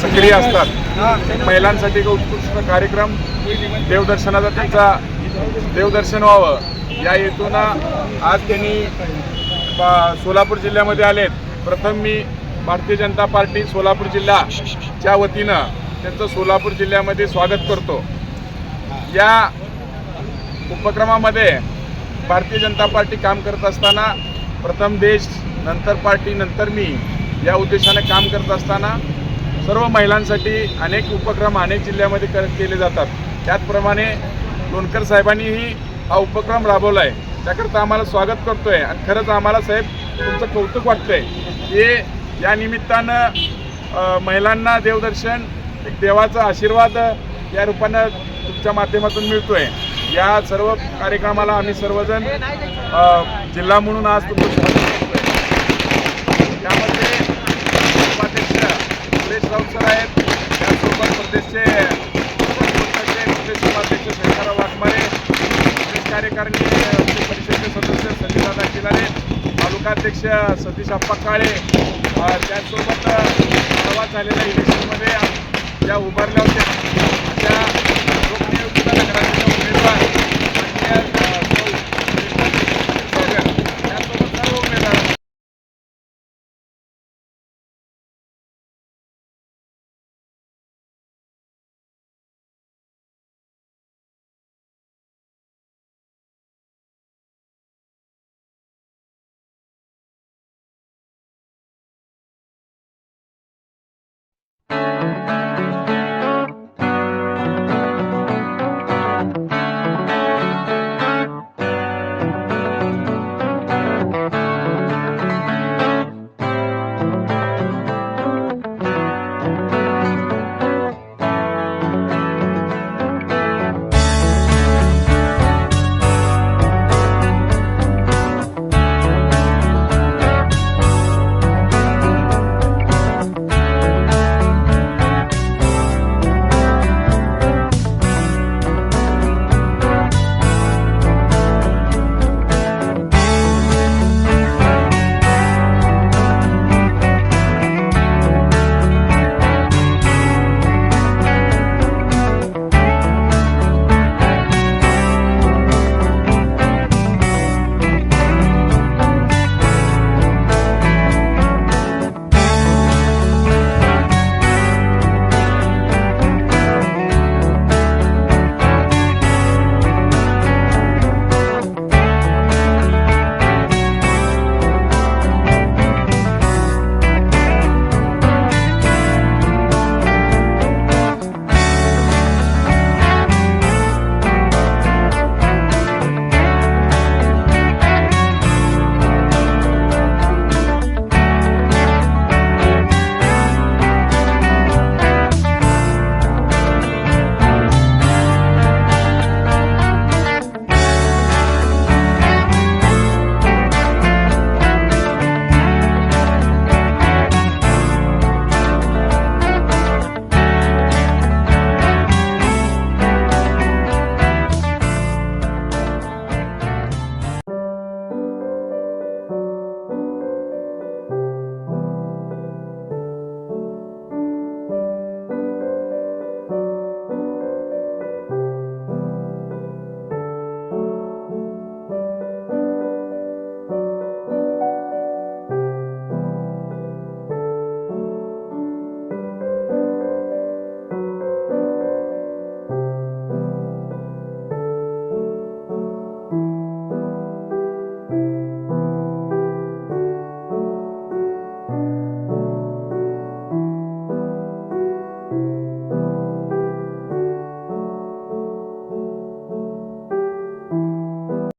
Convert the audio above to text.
सक्रिय असतात। महिलांसाठी एक उत्कृष्ट कार्यक्रम, देवदर्शनाचा त्यांचा देवदर्शन व्हावं या हेतून आज त्यांनी सोलापूर जिल्ह्यामध्ये आलेत। प्रथम मी भारतीय जनता पार्टी सोलापूर जिल्ह्याच्या वतीनं त्यांचं सोलापूर जिल्ह्यामध्ये स्वागत करतो। या उपक्रमामध्ये भारतीय जनता पार्टी काम करत असताना प्रथम देश, नंतर पार्टी, नंतर मी या उद्देशाने काम करत असताना सर्व महिलांसाठी अनेक उपक्रम अनेक जिल्ह्यामध्ये केले जातात। त्याचप्रमाणे लोणकर साहेबांनीही हा उपक्रम राबवला आहे, त्याकरता आम्हाला स्वागत करतोय। आणि खरंच आम्हाला साहेब तुमचं कौतुक वाटतंय की या निमित्तानं महिलांना देवदर्शन, एक देवाचा आशीर्वाद या रूपानं तुमच्या माध्यमातून मिळतोय। या सर्व कार्यक्रमाला आम्ही सर्वजण जिल्हा म्हणून आज तुमचं स्वागत करतोय। त्यामध्ये उपाध्यक्ष सुरेश राऊत सर आहेत, त्याचबरोबर प्रदेशचे उपाध्यक्ष शंकरराव वाघमारे, प्रदेश कार्यकारिणी परिषदेचे सदस्य संजयदादा किलारे, तालुकाध्यक्ष सतीश आप्पा काळे, त्याचसोबत परवा झालेल्या इलेक्शनमध्ये ज्या उभारल्या होत्या